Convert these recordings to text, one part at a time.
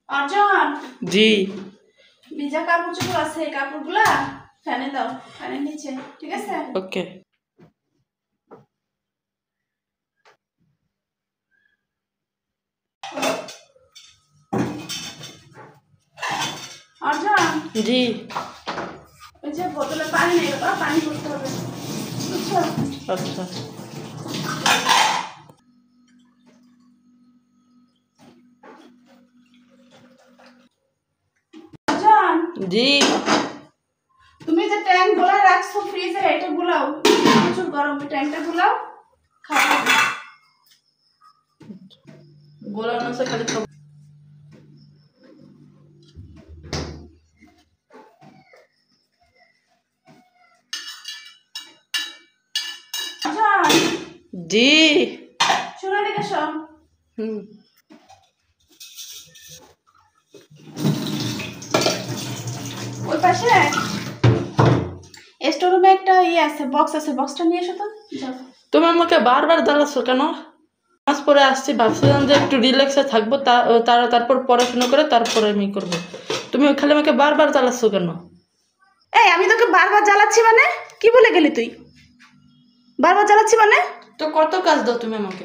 অর্জন, জি। ভিজা কাপড় চোপড় আছে, কাপড়গুলা ফ্যানে দাও, ফ্যানের নিচে, ঠিক আছে? ওকে। অর্জন, জি। ওই যে বোতলে পানি নেই বাবা, পানি করতে হবে, বুঝছো? আচ্ছা। অর্জন, জি। তুমি যে ট্যাঙ্ক গুলা রাখছো ফ্রিজে, এটা গুলাও, প্রচুর গরম, ট্যাঙ্কটা গুলাও, খাবো। গোলানো আছে খালি খাবো। অর্জন, জি। শোনো দিকে শোন। ওই পাশে স্টোর রুমে একটা আছে, বক্স আছে, বক্সটা নিয়ে এসো তো। যাও। তুমি আমাকে বারবার জ্বালাচ্ছ কেন? নামাজ পড়ে আসছি, ভাবছিলাম যে একটু রিল্যাক্সে থাকবো, তারপর পড়াশোনা করে তারপরে আমি করবো। তুমি খালি আমাকে বারবার জ্বালাচ্ছ কেন? এই আমি তোকে বারবার জ্বালাচ্ছি মানে? কি বলে গেলি তুই? বারবার জ্বালাচ্ছি মানে? তো কত কাজ দাও তুমি আমাকে?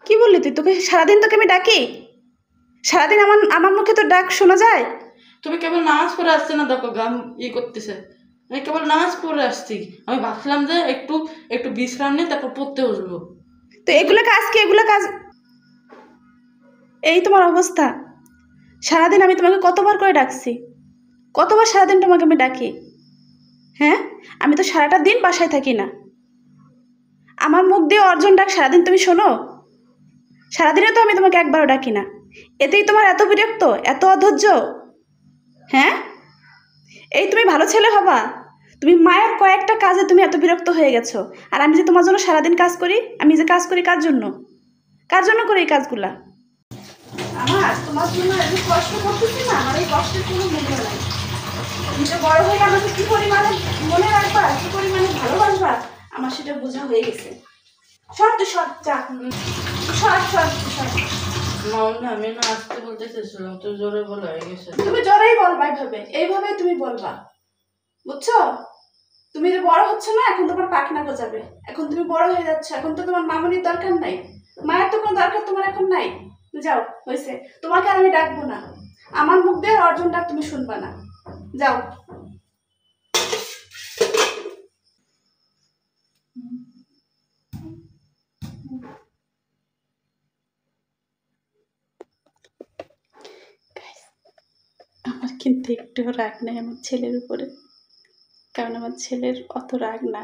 কি বললি তুই? তোকে সারাদিন তোকে আমি ডাকি? সারাদিন আমার আমার মুখে তো ডাক শোনা যায়? তুমি কেবল নামাজ পড়ে আসছে না, দেখো গান করতেছে। আমি কেবল নামাজ পড়ে আসছি, আমি ভাবছিলাম যে একটু একটু বিশ্রাম নিয়ে তারপর পড়তে বসবো। তো এগুলো কাজ কি? এগুলো কাজ? এই তোমার অবস্থা। সারাদিন আমি তোমাকে কতবার করে ডাকছি? কতবার সারাদিন তোমাকে আমি ডাকি? হ্যাঁ, আমি তো সারাটা দিন বাসায় থাকি না। আমার মুখ দিয়ে অর্জন ডাক সারাদিন তুমি শোনো? সারাদিনে তো আমি তোমাকে একবারও ডাকি না। এতেই তোমার এত বিরক্ত, এত অধৈর্য? হ্যাঁ, এই তুমি ভালো ছেলে হবা? তুমি মায়ের কয়েকটা কাজে তুমি এত বিরক্ত হয়ে গেছো। আর আমি যে তোমার জন্য সারাদিন কাজ করি, আমি যে কাজ করি কার জন্য? কার জন্য করি এই কাজগুলা? আমার তোমার জন্য এত কষ্ট করতেছি না, আমার এই কষ্টের কোনো মূল্য নাই। তুমি তো বড় হয়ে আমাকে কি পরিমাণে মনে রাখবা, কি পরিমাণে ভালোবাসবা, আমার সেটা বোঝা হয়ে গেছে। শর্ত শর্ত যা, শর্ট শর্ট শর্ট। মামনি, আমি না আসতে বলতে চেয়েছিলাম, তো জোরে বলা হয়ে গেছে। তুমি জোরেই বলবা, এইভাবে তুমি বলবা, বুঝছো? তুমি যে বড় হচ্ছ না, এখন তোমার পাখনা গজাবে। এখন তুমি বড় হয়ে যাচ্ছ, এখন তো তোমার মামনির দরকার নাই, মায়ের তো কোনো দরকার তোমার এখন নাই। যাও, হয়েছে। তোমাকে আর আমি ডাকবো না। আমার মুখ দিয়ে অর্জন ডাক তুমি শুনবা না। যাও। আমার কিন্তু একটু রাগ নেই আমার ছেলের উপরে, কারণ আমার ছেলের অত রাগ না।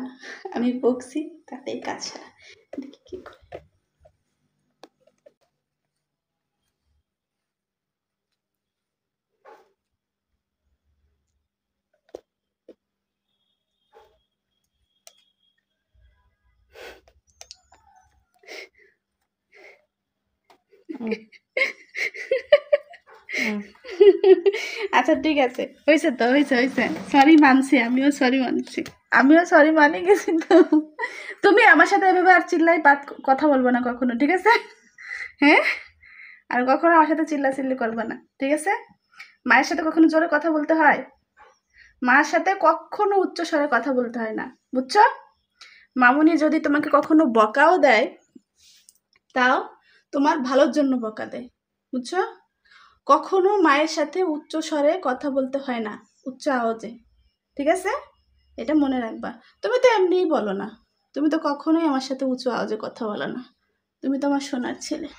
আমি বকছি তাতেই কাজ সারা। দেখি কি করে। আচ্ছা ঠিক আছে, হয়েছে তো, হয়েছে হয়েছে। সরি মানছি, আমিও সরি মানছি, আমিও সরি মানে গেছি তো। তুমি আমার সাথে এভাবে আর চিল্লাই কথা বলবো না কখনো, ঠিক আছে? হ্যাঁ, আর কখনো আমার সাথে চিল্লাচিল্লি করবো না, ঠিক আছে? মায়ের সাথে কখনো জোরে কথা বলতে হয়? মার সাথে কখনো উচ্চ স্বরে কথা বলতে হয় না, বুঝছো? মামুনি যদি তোমাকে কখনো বকাও দেয়, তাও তোমার ভালোর জন্য বকা দেয়, বুঝছো? কখনো মায়ের সাথে উচ্চ স্বরে কথা বলতে হয় না, উচ্চ আওয়াজে, ঠিক আছে? এটা মনে রাখবা। তুমি তো এমনিই বলো না, তুমি তো কখনোই আমার সাথে উঁচু আওয়াজে কথা বলো না। তুমি তো আমার সোনার ছেলে।